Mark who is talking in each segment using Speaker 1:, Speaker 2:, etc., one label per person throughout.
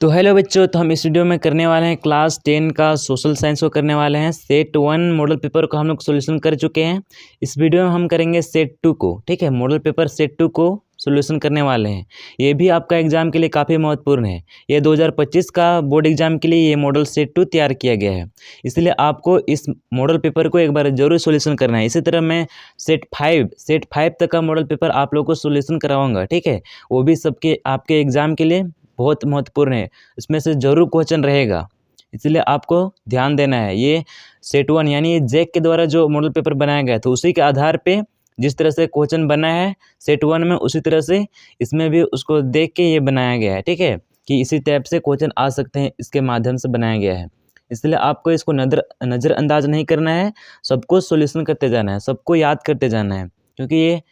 Speaker 1: तो हेलो बच्चों, तो हम इस वीडियो में करने वाले हैं क्लास 10 का सोशल साइंस को करने वाले हैं। सेट 1 मॉडल पेपर को हम लोग सोल्यूशन कर चुके हैं। इस वीडियो में हम करेंगे सेट 2 को। ठीक है, मॉडल पेपर सेट 2 को सोल्यूशन करने वाले हैं। ये भी आपका एग्जाम के लिए काफ़ी महत्वपूर्ण है। ये 2025 का बोर्ड एग्जाम के लिए ये मॉडल सेट 2 तैयार किया गया है, इसलिए आपको इस मॉडल पेपर को एक बार जरूर सोल्यूशन करना है। इसी तरह मैं सेट 5 तक का मॉडल पेपर आप लोगों को सोल्यूशन करवाऊँगा। ठीक है, वो भी सबके आपके एग्जाम के लिए बहुत महत्वपूर्ण है। इसमें से जरूर क्वेश्चन रहेगा, इसलिए आपको ध्यान देना है। ये सेट 1 यानी जैक के द्वारा जो मॉडल पेपर बनाया गया था, उसी के आधार पे जिस तरह से क्वेश्चन बना है सेट 1 में, उसी तरह से इसमें भी उसको देख के ये बनाया गया है। ठीक है, कि इसी टाइप से क्वेश्चन आ सकते हैं, इसके माध्यम से बनाया गया है। इसलिए आपको इसको नज़रअंदाज नहीं करना है, सबको सोल्यूशन करते जाना है, सबको याद करते जाना है, क्योंकि ये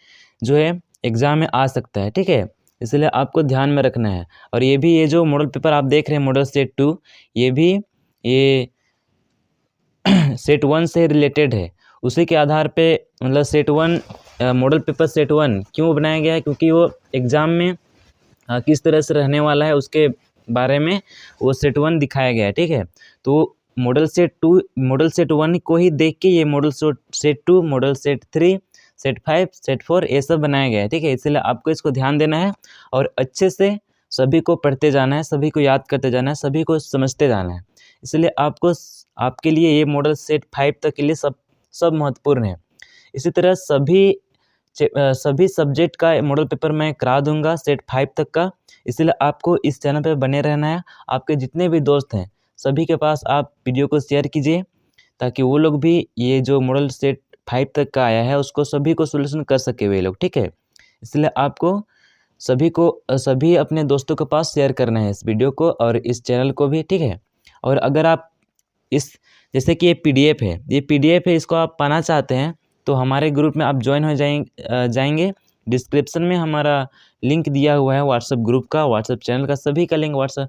Speaker 1: जो है एग्ज़ाम में आ सकता है। ठीक है, इसलिए आपको ध्यान में रखना है। और ये जो मॉडल पेपर आप देख रहे हैं मॉडल सेट 2, ये भी ये सेट 1 से रिलेटेड है। उसी के आधार पे मतलब सेट 1 मॉडल पेपर सेट 1 क्यों बनाया गया है, क्योंकि वो एग्ज़ाम में किस तरह से रहने वाला है उसके बारे में वो सेट 1 दिखाया गया है। ठीक है, तो मॉडल सेट 1 को ही देख के ये model set 2, model set 3, set 5, set 4 ये सब बनाया गया है। ठीक है, इसलिए आपको इसको ध्यान देना है और अच्छे से सभी को पढ़ते जाना है, सभी को याद करते जाना है, सभी को समझते जाना है। इसलिए आपके लिए ये मॉडल सेट 5 तक के लिए सब महत्वपूर्ण है। इसी तरह सभी सब्जेक्ट का मॉडल पेपर मैं करा दूंगा सेट 5 तक का। इसलिए आपको इस चैनल पर बने रहना है। आपके जितने भी दोस्त हैं सभी के पास आप वीडियो को शेयर कीजिए, ताकि वो लोग भी ये जो मॉडल सेट 5 तक का आया है उसको सभी को सोल्यूशन कर सके वे लोग। ठीक है, इसलिए आपको सभी अपने दोस्तों के पास शेयर करना है इस वीडियो को और इस चैनल को भी। ठीक है, और अगर आप जैसे कि ये PDF है, इसको आप पाना चाहते हैं तो हमारे ग्रुप में आप ज्वाइन हो जाएंगे। डिस्क्रिप्शन में हमारा लिंक दिया हुआ है व्हाट्सएप ग्रुप का, व्हाट्सएप चैनल का, सभी का लिंक व्हाट्सएप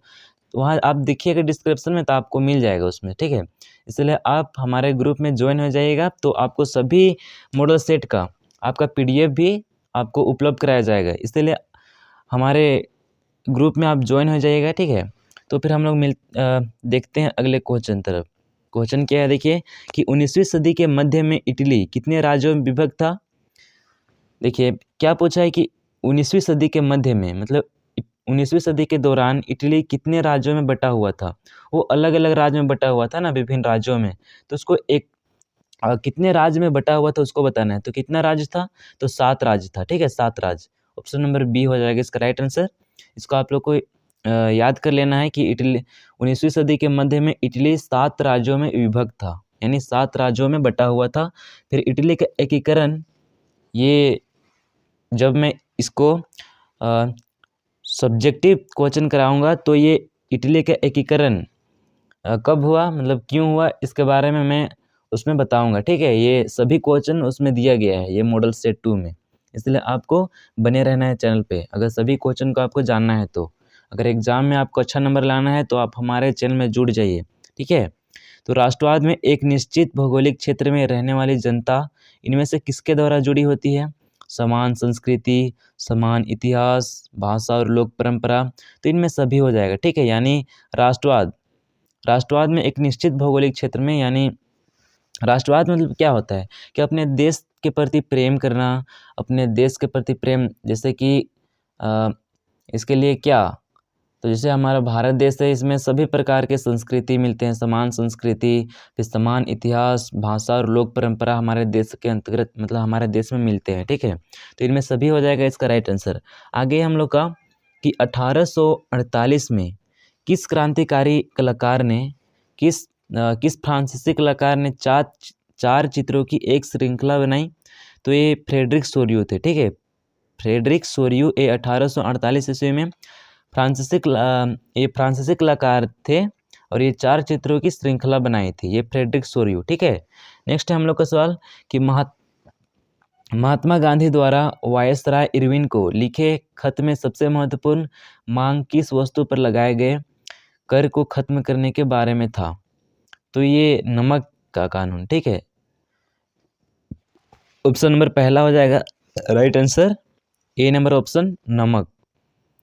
Speaker 1: वहाँ आप देखिएगा डिस्क्रिप्शन में, तो आपको मिल जाएगा उसमें। ठीक है, इसलिए आप हमारे ग्रुप में ज्वाइन हो जाइएगा, तो आपको सभी मॉडल सेट का आपका PDF भी आपको उपलब्ध कराया जाएगा। इसलिए हमारे ग्रुप में आप ज्वाइन हो जाइएगा। ठीक है, तो फिर हम लोग देखते हैं अगले क्वेश्चन तरफ। क्वेश्चन क्या है, देखिए कि 19वीं सदी के मध्य में इटली कितने राज्यों में विभक्त था। देखिए क्या पूछा है कि 19वीं सदी के मध्य में, मतलब 19वीं सदी के दौरान इटली कितने राज्यों में बटा हुआ था। वो अलग अलग राज्य में बटा हुआ था ना, विभिन्न राज्यों में, तो उसको कितने राज्य में बटा हुआ था उसको बताना है। तो कितना राज्य था, तो 7 राज्य था। ठीक है, 7 राज्य। ऑप्शन नंबर बी हो जाएगा इसका राइट आंसर। इसको आप लोग को याद कर लेना है कि इटली 19वीं सदी के मध्य में इटली 7 राज्यों में विभक्त था, यानी 7 राज्यों में बटा हुआ था। फिर इटली का एकीकरण, ये जब मैं इसको सब्जेक्टिव क्वेश्चन कराऊंगा तो ये इटली का एकीकरण कब हुआ, मतलब क्यों हुआ, इसके बारे में मैं उसमें बताऊंगा। ठीक है, ये सभी क्वेश्चन उसमें दिया गया है ये मॉडल सेट 2 में। इसलिए आपको बने रहना है चैनल पे, अगर सभी क्वेश्चन को आपको जानना है तो। अगर एग्जाम में आपको अच्छा नंबर लाना है तो आप हमारे चैनल में जुड़ जाइए। ठीक है, तो राष्ट्रवाद में एक निश्चित भौगोलिक क्षेत्र में रहने वाली जनता इनमें से किसके द्वारा जुड़ी होती है। समान संस्कृति, समान इतिहास, भाषा और लोक परंपरा, तो इनमें सभी हो जाएगा। ठीक है, यानी राष्ट्रवाद में एक निश्चित भौगोलिक क्षेत्र में, यानी राष्ट्रवाद मतलब क्या होता है कि अपने देश के प्रति प्रेम करना, अपने देश के प्रति प्रेम, जैसे कि इसके लिए क्या, तो जैसे हमारा भारत देश है, इसमें सभी प्रकार के संस्कृति मिलते हैं, समान संस्कृति, फिर समान इतिहास, भाषा और लोक परंपरा हमारे देश के अंतर्गत, मतलब हमारे देश में मिलते हैं। ठीक है, तो इनमें सभी हो जाएगा इसका राइट आंसर। आगे हम लोग का कि 1848 में किस क्रांतिकारी कलाकार ने किस फ्रांसीसी कलाकार ने चार चित्रों की एक श्रृंखला बनाई। तो ये फ्रेडरिक सोरियू थे। ठीक है, फ्रेडरिक सोरियू ये 1848 ईस्वी में फ्रांसीसी कलाकार थे और ये 4 चित्रों की श्रृंखला बनाई थी, ये फ्रेडरिक सोरियू। ठीक है, नेक्स्ट है हम लोग का सवाल कि महात्मा गांधी द्वारा वायसराय इरविन को लिखे खत में सबसे महत्वपूर्ण मांग किस वस्तु पर लगाए गए कर को खत्म करने के बारे में था। तो ये नमक का कानून। ठीक है, ऑप्शन नंबर पहला हो जाएगा राइट आंसर, ए नंबर ऑप्शन नमक।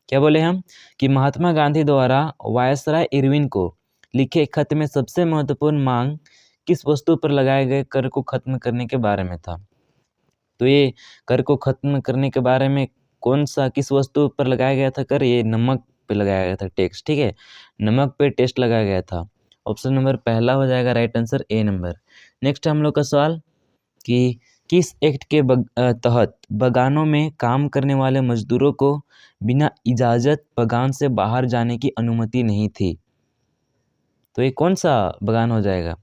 Speaker 1: क्या बोले हम कि महात्मा गांधी द्वारा वायसराय इरविन को लिखे खत में सबसे महत्वपूर्ण मांग किस वस्तु पर लगाए गए कर को खत्म करने के बारे में था। तो ये कर को खत्म करने के बारे में कौन सा किस वस्तु पर लगाया गया था कर, ये नमक पे लगाया गया था टैक्स। ठीक है, नमक पे टेस्ट लगाया गया था। ऑप्शन नंबर पहला हो जाएगा राइट आंसर, ए नंबर। नेक्स्ट हम लोग का सवाल कि किस एक्ट के तहत बगानों में काम करने वाले मजदूरों को बिना इजाज़त बगान से बाहर जाने की अनुमति नहीं थी। तो ये कौन सा बगान हो जाएगा,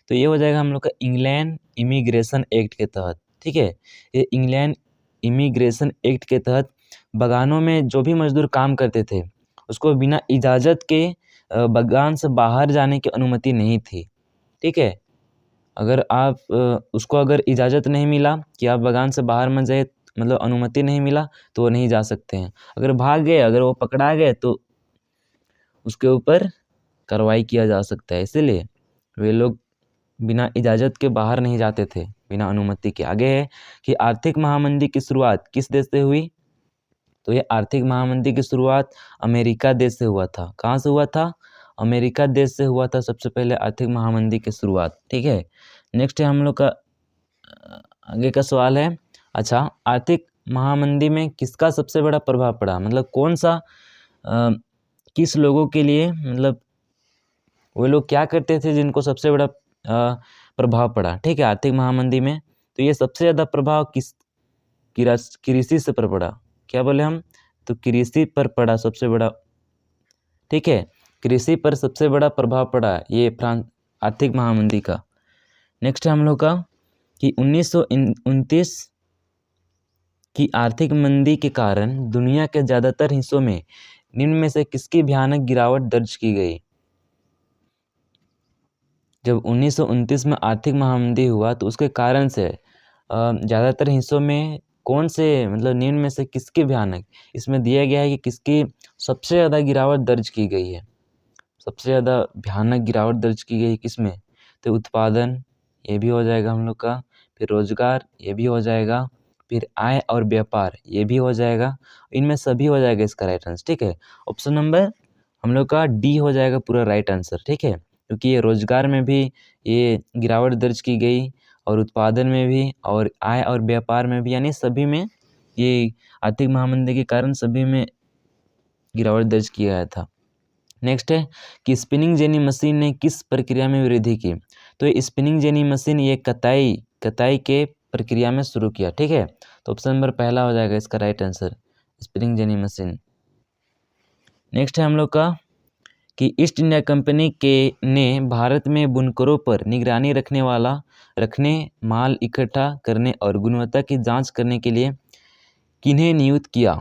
Speaker 1: तो ये हो जाएगा हम लोग का इंग्लैंड इमिग्रेशन एक्ट के तहत। ठीक है, ये इंग्लैंड इमिग्रेशन एक्ट के तहत बगानों में जो भी मजदूर काम करते थे उसको बिना इजाज़त के बगान से बाहर जाने की अनुमति नहीं थी। ठीक है, अगर आप उसको अगर इजाज़त नहीं मिला कि आप बगान से बाहर मत जाइए, मतलब अनुमति नहीं मिला, तो वो नहीं जा सकते हैं। अगर भाग गए, अगर वो पकड़ा गए तो उसके ऊपर कार्रवाई किया जा सकता है। इसीलिए वे लोग बिना इजाज़त के बाहर नहीं जाते थे, बिना अनुमति के। आगे है कि आर्थिक महामंदी की शुरुआत किस देश से हुई। तो ये आर्थिक महामंदी की शुरुआत अमेरिका देश से हुआ था। कहाँ से हुआ था, अमेरिका देश से हुआ था सबसे पहले आर्थिक महामंदी की शुरुआत। ठीक है, नेक्स्ट है हम लोग का आगे का सवाल है, अच्छा आर्थिक महामंदी में किसका सबसे बड़ा प्रभाव पड़ा, मतलब कौन सा किस लोगों के लिए, मतलब वो लोग क्या करते थे जिनको सबसे बड़ा प्रभाव पड़ा। ठीक है, आर्थिक महामंदी में तो ये सबसे ज़्यादा प्रभाव कृषि से पर पड़ा। क्या बोले हम, तो कृषि पर पड़ा सबसे बड़ा। ठीक है, कृषि पर सबसे बड़ा प्रभाव पड़ा ये आर्थिक महामंदी का। नेक्स्ट है हम लोग का कि 1929 की आर्थिक मंदी के कारण दुनिया के ज़्यादातर हिस्सों में निम्न में से किसकी भयानक गिरावट दर्ज की गई। जब 1929 में आर्थिक महामंदी हुआ तो उसके कारण से ज़्यादातर हिस्सों में कौन से, मतलब निम्न में से किसकी भयानक, इसमें दिया गया है कि किसकी सबसे ज़्यादा गिरावट दर्ज की गई है। सबसे ज़्यादा भयानक गिरावट दर्ज की गई किसमें, तो उत्पादन, ये भी हो जाएगा हम लोग का, फिर रोजगार, ये भी हो जाएगा, फिर आय और व्यापार, ये भी हो जाएगा। इनमें सभी हो जाएगा इसका राइट आंसर। ठीक है, ऑप्शन नंबर हम लोग का डी हो जाएगा पूरा राइट आंसर। ठीक है, क्योंकि ये रोजगार में भी ये गिरावट दर्ज की गई और उत्पादन में भी और आय और व्यापार में भी, यानी सभी में ये आर्थिक महामंदी के कारण सभी में गिरावट दर्ज किया गया था। नेक्स्ट है कि स्पिनिंग जेनी मशीन ने किस प्रक्रिया में वृद्धि की। तो ये स्पिनिंग जेनी मशीन ये कताई के प्रक्रिया में शुरू किया। ठीक है, तो ऑप्शन नंबर पहला हो जाएगा इसका right answer, spinning jenny machine. Next है हम लोग का कि ईस्ट इंडिया कंपनी ने भारत में बुनकरों पर निगरानी रखने माल इकट्ठा करने और गुणवत्ता की जांच करने के लिए किन्हें नियुक्त किया।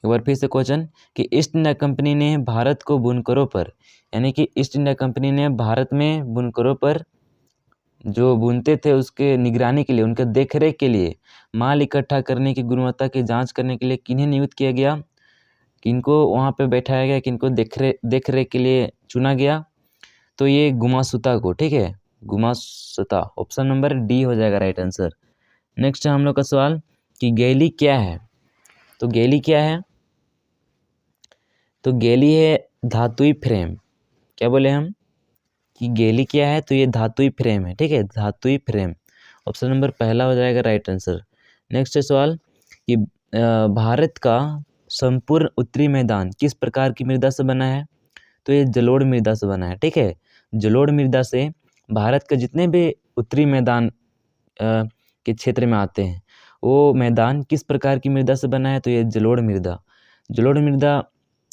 Speaker 1: एक बार फिर से क्वेश्चन कि ईस्ट इंडिया कंपनी ने भारत को बुनकरों पर, यानी कि ईस्ट इंडिया कंपनी ने भारत में बुनकरों पर जो बुनते थे उसके निगरानी के लिए, उनके देखरेख के लिए, माल इकट्ठा करने की गुणवत्ता की जांच करने के लिए किन्हें नियुक्त किया गया, किनको वहाँ पे बैठाया गया, किनको देखरेख के लिए चुना गया। तो ये गुमास्तुता को। ठीक है, गुमास्तुता, ऑप्शन नंबर डी हो जाएगा राइट आंसर। नेक्स्ट है हम लोग का सवाल कि गैली क्या है। तो गैली क्या है, तो गैली है धातुई फ्रेम। क्या बोले हम कि गैली क्या है, तो ये धातुई फ्रेम है। ठीक है, धातुई फ्रेम, ऑप्शन नंबर पहला हो जाएगा राइट आंसर। नेक्स्ट है सवाल कि भारत का संपूर्ण उत्तरी मैदान किस प्रकार की मृदा से बना है। तो ये जलोढ़ मृदा से बना है। ठीक है, जलोढ़ मृदा से भारत के जितने भी उत्तरी मैदान के क्षेत्र में आते हैं वो मैदान किस प्रकार की मृदा से बना है, तो ये जलोढ़ मृदा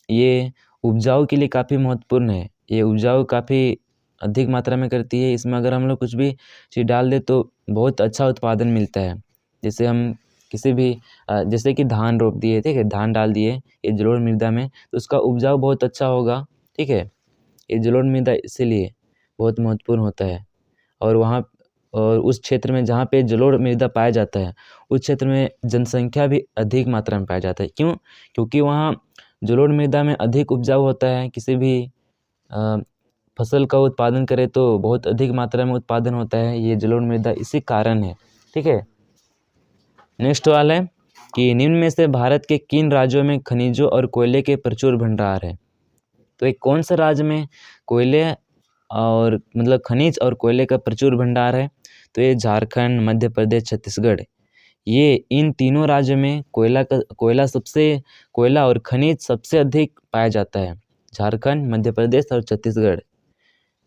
Speaker 1: ये उपजाऊ के लिए काफ़ी महत्वपूर्ण है। ये उपजाऊ काफ़ी अधिक मात्रा में करती है। इसमें अगर हम लोग कुछ भी चीज़ डाल दें तो बहुत अच्छा उत्पादन मिलता है। जैसे हम किसी भी जैसे कि धान रोप दिए, ठीक है, धान डाल दिए ये जलोढ़ मृदा में, तो उसका उपजाऊ बहुत अच्छा होगा। ठीक है, ये जलोढ़ मृदा इसीलिए बहुत महत्वपूर्ण होता है। और उस क्षेत्र में जहाँ पे जलोढ़ मृदा पाया जाता है उस क्षेत्र में जनसंख्या भी अधिक मात्रा में पाया जाता है। क्यों, क्योंकि वहाँ जलोढ़ मृदा में अधिक उपजाऊ होता है। किसी भी फसल का उत्पादन करे तो बहुत अधिक मात्रा में उत्पादन होता है, ये जलोढ़ मृदा इसी कारण है। ठीक है, नेक्स्ट वाला है कि निम्न में से भारत के किन राज्यों में खनिजों और कोयले के प्रचुर भंडार है। तो एक कौन सा राज्य में कोयले और मतलब खनिज और कोयले का प्रचुर भंडार है? तो ये झारखंड, मध्य प्रदेश, छत्तीसगढ़। ये इन तीनों राज्यों में कोयला और खनिज सबसे अधिक पाया जाता है। झारखंड, मध्य प्रदेश और छत्तीसगढ़।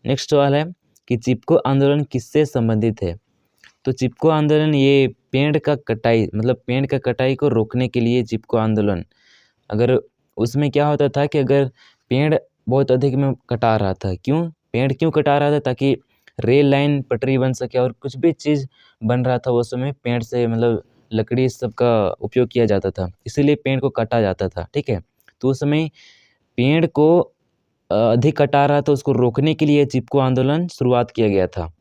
Speaker 1: नेक्स्ट सवाल है कि चिपको आंदोलन किससे संबंधित है? तो चिपको आंदोलन ये पेड़ का कटाई को रोकने के लिए चिपको आंदोलन। अगर उसमें क्या होता था कि अगर पेड़ बहुत अधिक में कटा रहा था, पेड़ क्यों कटा रहा था? ताकि रेल लाइन पटरी बन सके और कुछ भी चीज़ बन रहा था उस समय पेड़ से लकड़ी सब का उपयोग किया जाता था, इसीलिए पेड़ को काटा जाता था। ठीक है, तो उस समय पेड़ को अधिक कटा रहा था, उसको रोकने के लिए चिपको आंदोलन शुरुआत किया गया था।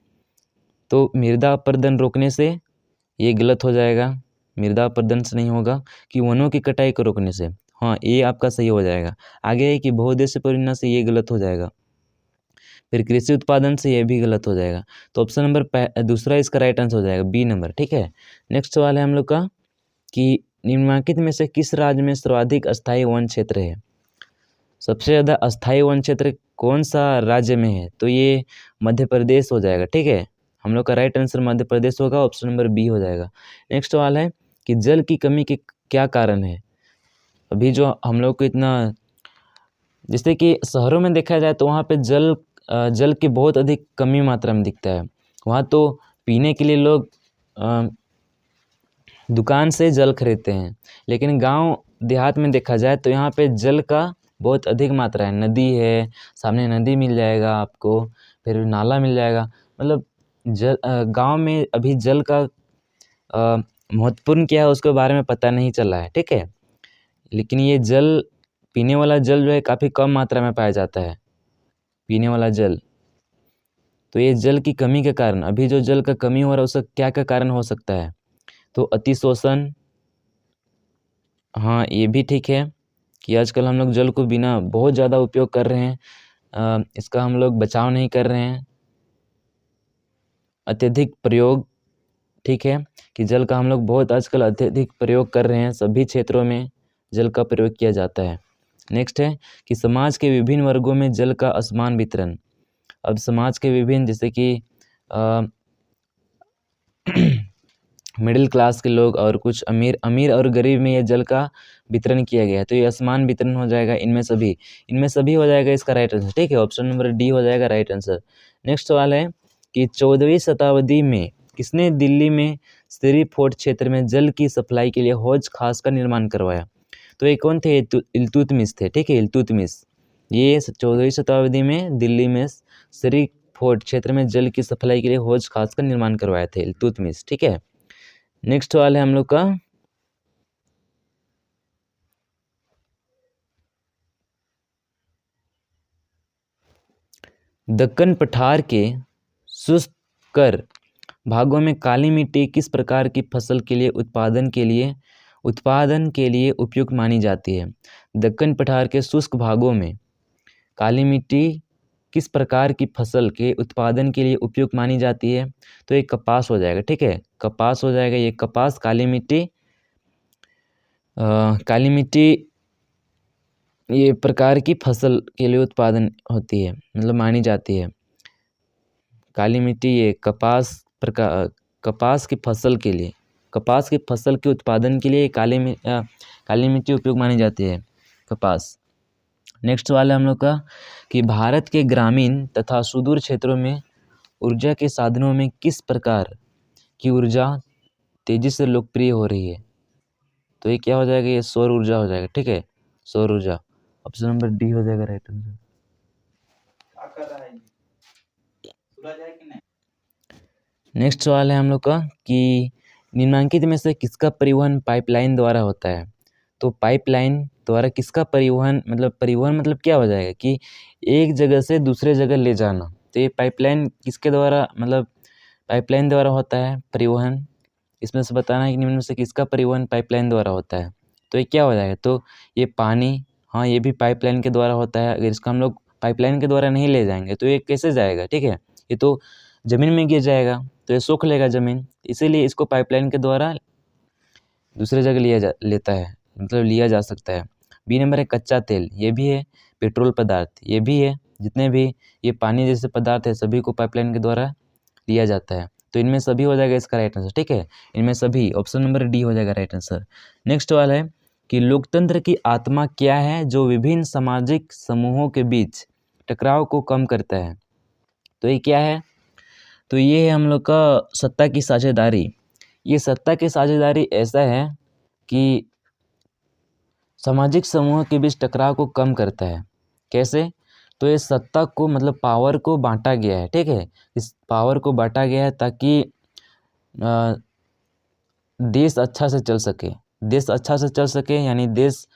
Speaker 1: तो मृदा अपरदन रोकने से ये गलत हो जाएगा, मृदा अपरदन से नहीं होगा, कि वनों की कटाई को रोकने से। हाँ, ये आपका सही हो जाएगा। आगे है कि बहुउद्देशीय परियोजना से ये गलत हो जाएगा। फिर कृषि उत्पादन से ये भी गलत हो जाएगा। तो ऑप्शन नंबर दूसरा इसका राइट आंसर हो जाएगा, बी नंबर। ठीक है, नेक्स्ट सवाल है हम लोग का कि निम्नलिखित में से किस राज्य में सर्वाधिक अस्थायी वन क्षेत्र है? सबसे ज़्यादा अस्थायी वन क्षेत्र कौन सा राज्य में है? तो ये मध्य प्रदेश हो जाएगा। ठीक है, हम लोग का राइट आंसर मध्य प्रदेश होगा, ऑप्शन नंबर बी हो जाएगा। नेक्स्ट सवाल है कि जल की कमी के क्या कारण है? अभी जो हम लोग को इतना, जैसे कि शहरों में देखा जाए तो वहाँ पे जल की बहुत अधिक कमी मात्रा में दिखता है। वहाँ तो पीने के लिए लोग दुकान से जल खरीदते हैं, लेकिन गांव देहात में देखा जाए तो यहाँ पे जल का बहुत अधिक मात्रा है। नदी है, सामने नदी मिल जाएगा आपको, फिर नाला मिल जाएगा। गांव में अभी जल का महत्वपूर्ण क्या है उसके बारे में पता नहीं चला है। ठीक है, लेकिन ये पीने वाला जल जो है काफ़ी कम मात्रा में पाया जाता है, पीने वाला जल। तो ये जल की कमी के कारण, अभी जो जल का कमी हो रहा है उसका क्या क्या कारण हो सकता है? तो अतिशोषण, हाँ ये भी ठीक है कि आजकल हम लोग जल को बिना बहुत ज़्यादा उपयोग कर रहे हैं, इसका हम लोग बचाव नहीं कर रहे हैं। अत्यधिक प्रयोग, ठीक है, कि जल का हम लोग बहुत आजकल अत्यधिक प्रयोग कर रहे हैं, सभी क्षेत्रों में जल का प्रयोग किया जाता है। नेक्स्ट है कि समाज के विभिन्न वर्गों में जल का असमान वितरण। अब समाज के विभिन्न, जैसे कि मिडिल क्लास के लोग और कुछ अमीर और गरीब में ये जल का वितरण किया गया है, तो ये असमान वितरण हो जाएगा। इनमें सभी हो जाएगा इसका राइट आंसर। ठीक है, ऑप्शन नंबर डी हो जाएगा राइट आंसर। नेक्स्ट सवाल है कि 14वीं शताब्दी में किसने दिल्ली में श्री फोर्ट क्षेत्र में जल की सप्लाई के लिए हौज खास का निर्माण करवाया? तो ये कौन थे? इल्तुतमिश थे। ठीक है, इल्तुतमिश, ये 14वीं शताब्दी में दिल्ली में श्री फोर्ट क्षेत्र में जल की सप्लाई के लिए हौज खास का निर्माण करवाए थे इल्तुतमिश। ठीक है, नेक्स्ट सवाल है हम लोग का दक्कन पठार के शुष्क कर भागों में काली मिट्टी किस प्रकार की फसल के लिए उत्पादन के लिए उपयुक्त मानी जाती है? दक्कन पठार के शुष्क भागों में काली मिट्टी किस प्रकार की फसल के उत्पादन के लिए उपयुक्त मानी जाती है? तो ये कपास हो जाएगा। ठीक है, कपास हो जाएगा। ये कपास काली मिट्टी ये प्रकार की फसल के लिए उत्पादन होती है, मानी जाती है। काली मिट्टी ये कपास की फसल के उत्पादन के लिए काली मिट्टी उपयोग मानी जाती है, कपास। नेक्स्ट सवाल है हम लोग का कि भारत के ग्रामीण तथा सुदूर क्षेत्रों में ऊर्जा के साधनों में किस प्रकार की ऊर्जा तेजी से लोकप्रिय हो रही है? तो ये क्या हो जाएगा? ये सौर ऊर्जा हो जाएगा। ठीक है, सौर ऊर्जा, ऑप्शन नंबर डी हो जाएगा राइट आंसर। नेक्स्ट सवाल है हम लोग का कि निम्नलिखित में से किसका परिवहन पाइपलाइन द्वारा होता है? तो पाइपलाइन द्वारा किसका परिवहन मतलब क्या हो जाएगा कि एक जगह से दूसरे जगह ले जाना। तो ये पाइपलाइन किसके द्वारा पाइपलाइन द्वारा होता है परिवहन। इसमें से बताना है कि निम्न में से किसका परिवहन पाइपलाइन द्वारा होता है। तो ये क्या हो जाएगा? तो ये पानी, हाँ ये भी पाइपलाइन के द्वारा होता है। अगर इसका हम लोग पाइपलाइन के द्वारा नहीं ले जाएंगे तो ये कैसे जाएगा? ठीक है, ये तो ज़मीन में गिर जाएगा, तो ये सोख लेगा ज़मीन, इसीलिए इसको पाइपलाइन के द्वारा दूसरे जगह लेता है, मतलब लिया जा सकता है। बी नंबर है कच्चा तेल, ये भी है। पेट्रोल पदार्थ, ये भी है। जितने भी ये पानी जैसे पदार्थ है सभी को पाइपलाइन के द्वारा लिया जाता है। तो इनमें सभी हो जाएगा इसका राइट आंसर, ठीक है। इनमें सभी, ऑप्शन नंबर डी हो जाएगा राइट आंसर। नेक्स्ट वाला है कि लोकतंत्र की आत्मा क्या है जो विभिन्न सामाजिक समूहों के बीच टकराव को कम करता है। तो ये क्या है, तो ये है हम लोग का सत्ता की साझेदारी। ये सत्ता की साझेदारी ऐसा है कि सामाजिक समूहों के बीच टकराव को कम करता है। कैसे, तो ये सत्ता को मतलब पावर को बांटा गया है, ठीक है। इस पावर को बांटा गया है ताकि देश अच्छा से चल सके। देश अच्छा से चल सके यानी देश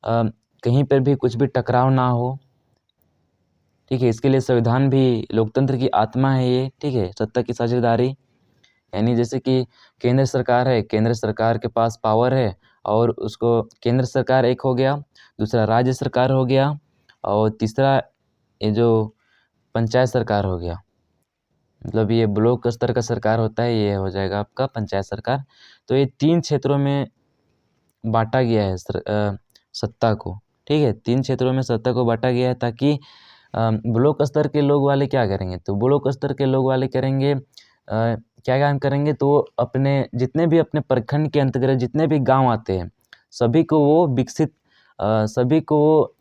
Speaker 1: कहीं पर भी कुछ भी टकराव ना हो, ठीक है। इसके लिए संविधान भी लोकतंत्र की आत्मा है ये, ठीक है। सत्ता की साझेदारी यानी जैसे कि केंद्र सरकार है, केंद्र सरकार के पास पावर है और उसको केंद्र सरकार एक हो गया, दूसरा राज्य सरकार हो गया और तीसरा ये जो पंचायत सरकार हो गया। मतलब ये ब्लॉक स्तर का सरकार होता है, ये हो जाएगा आपका पंचायत सरकार। तो ये 3 क्षेत्रों में बांटा गया है सत्ता को, ठीक है। 3 क्षेत्रों में सत्ता को बांटा गया है ताकि ब्लॉक स्तर के लोग वाले क्या करेंगे, तो ब्लॉक स्तर के लोग वाले करेंगे क्या काम करेंगे, तो अपने जितने भी अपने प्रखंड के अंतर्गत जितने भी गांव आते हैं सभी को वो विकसित सभी को वो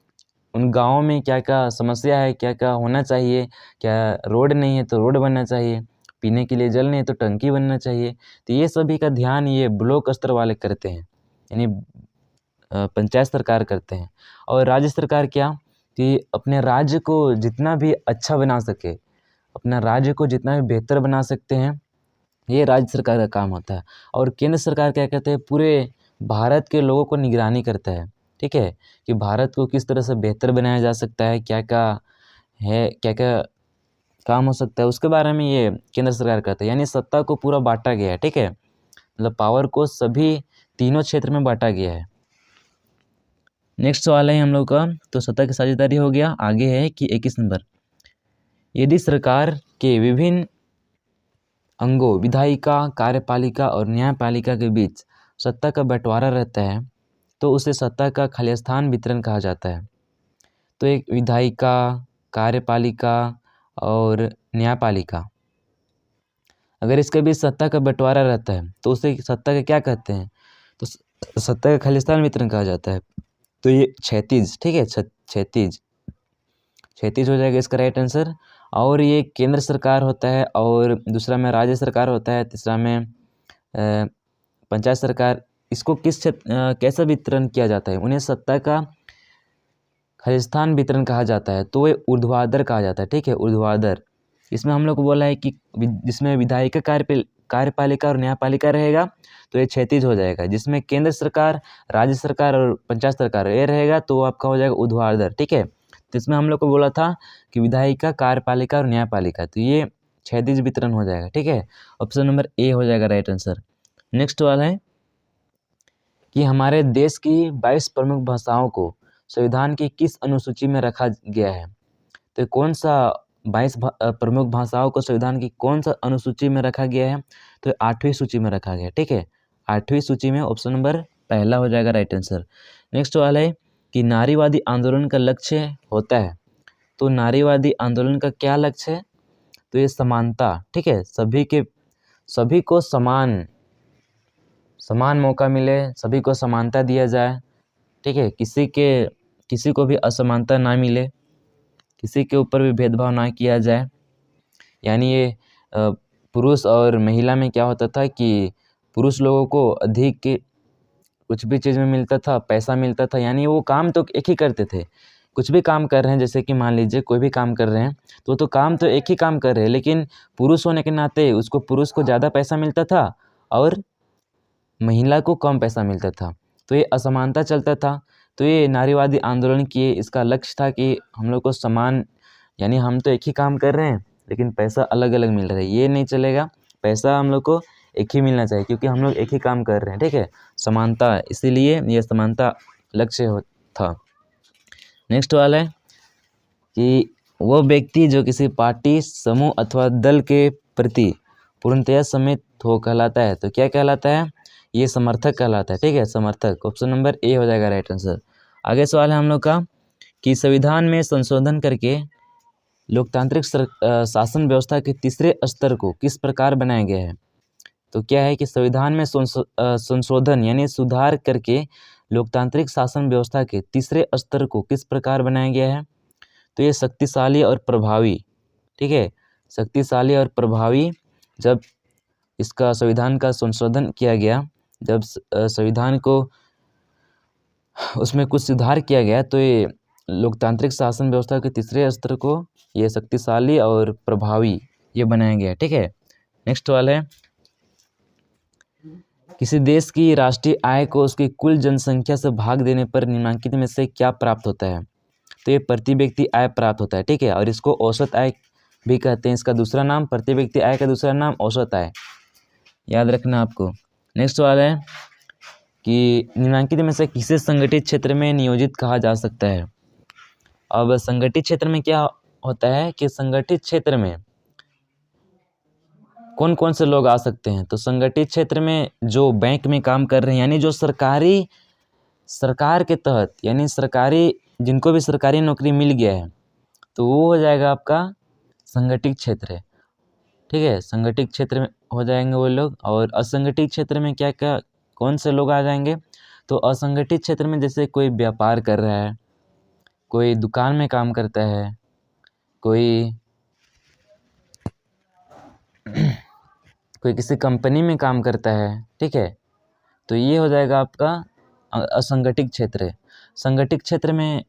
Speaker 1: उन गाँवों में क्या क्या समस्या है, क्या क्या होना चाहिए, क्या रोड नहीं है तो रोड बनना चाहिए, पीने के लिए जल नहीं है तो टंकी बनना चाहिए। तो ये सभी का ध्यान ये ब्लॉक स्तर वाले करते हैं, यानी पंचायत सरकार करते हैं। और राज्य सरकार क्या, कि अपने राज्य को जितना भी अच्छा बना सके, अपना राज्य को जितना भी बेहतर बना सकते हैं, ये राज्य सरकार का काम होता है। और केंद्र सरकार क्या कहते हैं, पूरे भारत के लोगों को निगरानी करता है, ठीक है, कि भारत को किस तरह से बेहतर बनाया जा सकता है, क्या क्या है, क्या क्या काम हो सकता है, उसके बारे में ये केंद्र सरकार करता है। यानी सत्ता को पूरा बांटा गया है, ठीक है। मतलब पावर को सभी तीनों क्षेत्र में बांटा गया है। नेक्स्ट सवाल है हम लोग का, तो सत्ता की साझेदारी हो गया। आगे है कि 21 नंबर, यदि सरकार के विभिन्न अंगों विधायिका, कार्यपालिका और न्यायपालिका के बीच सत्ता का बंटवारा रहता है तो उसे सत्ता का खालिस्तान वितरण कहा जाता है। तो एक विधायिका, कार्यपालिका और न्यायपालिका, अगर इसके बीच सत्ता का बंटवारा रहता है तो उसे सत्ता का क्या कहते हैं, तो सत्ता का खालिस्तान वितरण कहा जाता है। तो ये क्षैतिज, ठीक है, क्षैतिज हो जाएगा इसका राइट आंसर। और ये केंद्र सरकार होता है और दूसरा में राज्य सरकार होता है, तीसरा में पंचायत सरकार। इसको कैसा वितरण किया जाता है, उन्हें सत्ता का खालिस्तान वितरण कहा जाता है। तो ये ऊर्ध्वाधर कहा जाता है, ठीक है, ऊर्ध्वाधर। इसमें हम लोग को बोला है कि जिसमें विधायिका, कार्यपालिका और न्यायपालिका रहेगा तो ये क्षैतिज हो जाएगा। जिसमें केंद्र सरकार, राज्य सरकार और पंचायत सरकार ये रहेगा तो आपका हो जाएगा ऊर्ध्वाधर, ठीक है। तो इसमें हम लोग को बोला था कि विधायिका, कार्यपालिका और न्यायपालिका, तो ये क्षैतिज वितरण हो जाएगा, ठीक है। ऑप्शन नंबर ए हो जाएगा राइट आंसर। नेक्स्ट वाला है कि हमारे देश की 22 प्रमुख भाषाओं को संविधान की किस अनुसूची में रखा गया है। तो कौन सा 22 प्रमुख भाषाओं को संविधान की कौन सा अनुसूची में रखा गया है, तो 8वीं सूची में रखा गया, ठीक है। 8वीं सूची में ऑप्शन नंबर पहला हो जाएगा राइट आंसर। नेक्स्ट वाला है कि नारीवादी आंदोलन का लक्ष्य होता है। तो नारीवादी आंदोलन का क्या लक्ष्य है, तो ये समानता, ठीक है, सभी को समान मौका मिले, सभी को समानता दिया जाए, ठीक है। किसी को भी असमानता ना मिले, किसी के ऊपर भी भेदभाव ना किया जाए। यानी ये पुरुष और महिला में क्या होता था कि पुरुष लोगों को अधिक कुछ भी चीज़ में मिलता था, पैसा मिलता था, यानी वो काम तो एक ही करते थे। कुछ भी काम कर रहे हैं, जैसे कि मान लीजिए कोई भी काम कर रहे हैं तो काम तो एक ही काम कर रहे हैं, लेकिन पुरुष होने के नाते पुरुष को ज़्यादा पैसा मिलता था और महिला को कम पैसा मिलता था। तो ये असमानता चलता था। तो ये नारीवादी आंदोलन किए, इसका लक्ष्य था कि हम लोग को समान, यानी हम तो एक ही काम कर रहे हैं लेकिन पैसा अलग अलग मिल रहा है, ये नहीं चलेगा। पैसा हम लोग को एक ही मिलना चाहिए क्योंकि हम लोग एक ही काम कर रहे हैं, ठीक है, समानता, इसीलिए ये समानता लक्ष्य था। नेक्स्ट वाला है कि वो व्यक्ति जो किसी पार्टी, समूह अथवा दल के प्रति पूर्णतया सम्मिलित हो कहलाता है। तो क्या कहलाता है, ये समर्थक कहलाता है, ठीक है, समर्थक। ऑप्शन नंबर ए हो जाएगा राइट आंसर। आगे सवाल है हम लोग का कि संविधान में संशोधन करके लोकतांत्रिक शासन व्यवस्था के तीसरे स्तर को किस प्रकार बनाया गया है। तो क्या है कि संविधान में संशोधन यानी सुधार करके लोकतांत्रिक शासन व्यवस्था के तीसरे स्तर को किस प्रकार बनाया गया है। तो ये शक्तिशाली और प्रभावी, ठीक है, शक्तिशाली और प्रभावी। जब इसका संविधान का संशोधन किया गया, जब संविधान को उसमें कुछ सुधार किया गया, तो ये लोकतांत्रिक शासन व्यवस्था के तीसरे स्तर को ये शक्तिशाली और प्रभावी ये बनाया गया, ठीक है। नेक्स्ट सवाल है, किसी देश की राष्ट्रीय आय को उसकी कुल जनसंख्या से भाग देने पर निम्नलिखित में से क्या प्राप्त होता है। तो ये प्रति व्यक्ति आय प्राप्त होता है, ठीक है, और इसको औसत आय भी कहते हैं। इसका दूसरा नाम, प्रति व्यक्ति आय का दूसरा नाम औसत आय, याद रखना आपको। नेक्स्ट सवाल है कि निम्नलिखित में से किसे संगठित क्षेत्र में नियोजित कहा जा सकता है। अब संगठित क्षेत्र में क्या होता है कि संगठित क्षेत्र में कौन कौन से लोग आ सकते हैं। तो संगठित क्षेत्र में जो बैंक में काम कर रहे हैं, यानी जो सरकार के तहत, यानी सरकारी, जिनको भी सरकारी नौकरी मिल गया है, तो वो हो जाएगा आपका संगठित क्षेत्र है, ठीक है। संगठित क्षेत्र में हो जाएंगे वो लोग। और असंगठित क्षेत्र में क्या क्या कौन से लोग आ जाएंगे। तो असंगठित क्षेत्र में जैसे कोई व्यापार कर रहा है, कोई दुकान में काम करता है, कोई किसी कंपनी में काम करता है, ठीक है। तो ये हो जाएगा आपका असंगठित क्षेत्र है। संगठित क्षेत्र में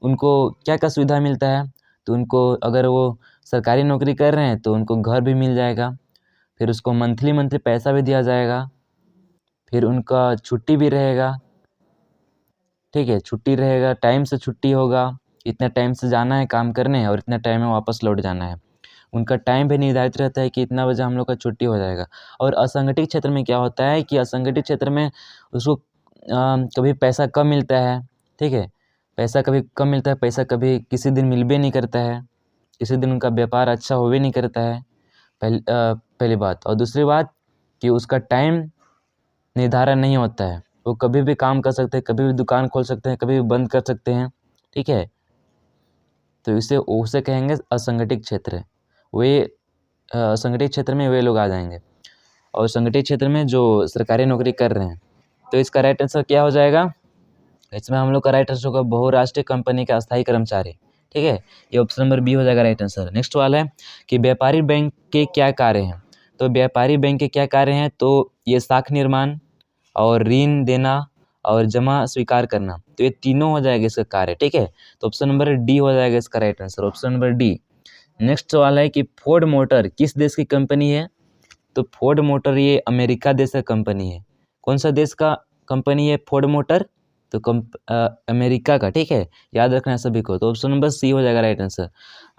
Speaker 1: उनको क्या क्या सुविधा मिलता है। तो उनको, अगर वो सरकारी नौकरी कर रहे हैं तो उनको घर भी मिल जाएगा, फिर उसको मंथली पैसा भी दिया जाएगा, फिर उनका छुट्टी भी रहेगा, ठीक है, छुट्टी रहेगा, टाइम से छुट्टी होगा, इतना टाइम से जाना है काम करने और इतना टाइम में वापस लौट जाना है। उनका टाइम भी निर्धारित रहता है कि इतना बजे हम लोग का छुट्टी हो जाएगा। और असंगठित क्षेत्र में क्या होता है कि असंगठित क्षेत्र में उसको कभी पैसा कम मिलता है, ठीक है, पैसा कभी कम मिलता है, पैसा कभी किसी दिन मिल भी नहीं करता है, किसी दिन उनका व्यापार अच्छा हो भी नहीं करता है, पहली बात। और दूसरी बात कि उसका टाइम निर्धारण नहीं होता है, वो कभी भी काम कर सकते हैं, कभी भी दुकान खोल सकते हैं, कभी भी बंद कर सकते हैं, ठीक है। तो उसे कहेंगे असंगठित क्षेत्र। वे असंगठित क्षेत्र में वे लोग आ जाएंगे। और संगठित क्षेत्र में जो सरकारी नौकरी कर रहे हैं, तो इसका राइट आंसर क्या हो जाएगा। इसमें हम लोग का राइट आंसर होगा बहुराष्ट्रीय कंपनी का अस्थायी कर्मचारी, ठीक है, ये ऑप्शन नंबर बी हो जाएगा राइट आंसर। नेक्स्ट वाला है कि व्यापारी बैंक के क्या कार्य हैं। तो व्यापारी बैंक के क्या कार्य हैं। तो ये साख निर्माण और ऋण देना और जमा स्वीकार करना, तो ये तीनों हो जाएगा इसका कार्य, ठीक है। तो ऑप्शन नंबर डी हो जाएगा इसका right answer, option number D. Next सवाल है कि फोर्ड मोटर किस देश की कंपनी है। तो फोर्ड मोटर ये अमेरिका देश का कंपनी है। कौन सा देश का कंपनी है फोर्ड मोटर। तो अमेरिका का, ठीक है, याद रखना है सभी को। तो ऑप्शन नंबर सी हो जाएगा राइट आंसर।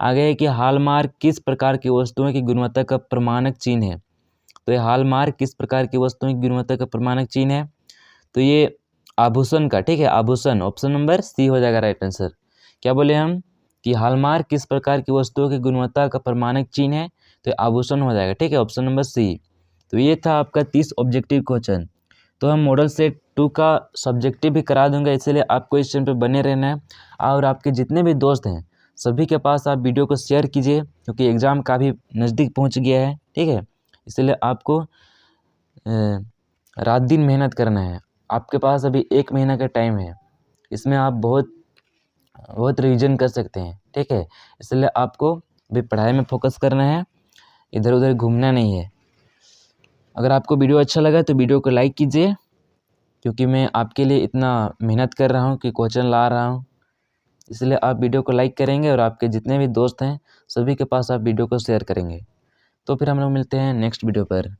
Speaker 1: आगे है कि हॉलमार्क किस प्रकार की वस्तुओं की गुणवत्ता का प्रमाणक चिन्ह है। तो ये हॉलमार्क किस प्रकार की वस्तुओं की गुणवत्ता का प्रमाणक चिन्ह है। तो ये आभूषण का, ठीक है, आभूषण, ऑप्शन नंबर सी हो जाएगा राइट आंसर। क्या बोले हम कि हॉलमार्क किस प्रकार की वस्तुओं की गुणवत्ता का प्रमाणक चिन्ह है। तो ये आभूषण हो जाएगा, ठीक है, ऑप्शन नंबर सी। तो ये था आपका 30 ऑब्जेक्टिव क्वेश्चन। तो हम मॉडल सेट 2 का सब्जेक्टिव भी करा दूंगा, इसलिए आपको इस चैनल पर बने रहना है। और आपके जितने भी दोस्त हैं सभी के पास आप वीडियो को शेयर कीजिए, क्योंकि एग्ज़ाम काफ़ी नज़दीक पहुंच गया है, ठीक है। इसलिए आपको रात दिन मेहनत करना है। आपके पास अभी 1 महीना का टाइम है, इसमें आप बहुत रिवीजन कर सकते हैं, ठीक है। इसलिए आपको भी पढ़ाई में फोकस करना है, इधर उधर घूमना नहीं है। अगर आपको वीडियो अच्छा लगा तो वीडियो को लाइक कीजिए, क्योंकि मैं आपके लिए इतना मेहनत कर रहा हूँ कि क्वेश्चन ला रहा हूँ, इसलिए आप वीडियो को लाइक करेंगे और आपके जितने भी दोस्त हैं सभी के पास आप वीडियो को शेयर करेंगे। तो फिर हम लोग मिलते हैं नेक्स्ट वीडियो पर।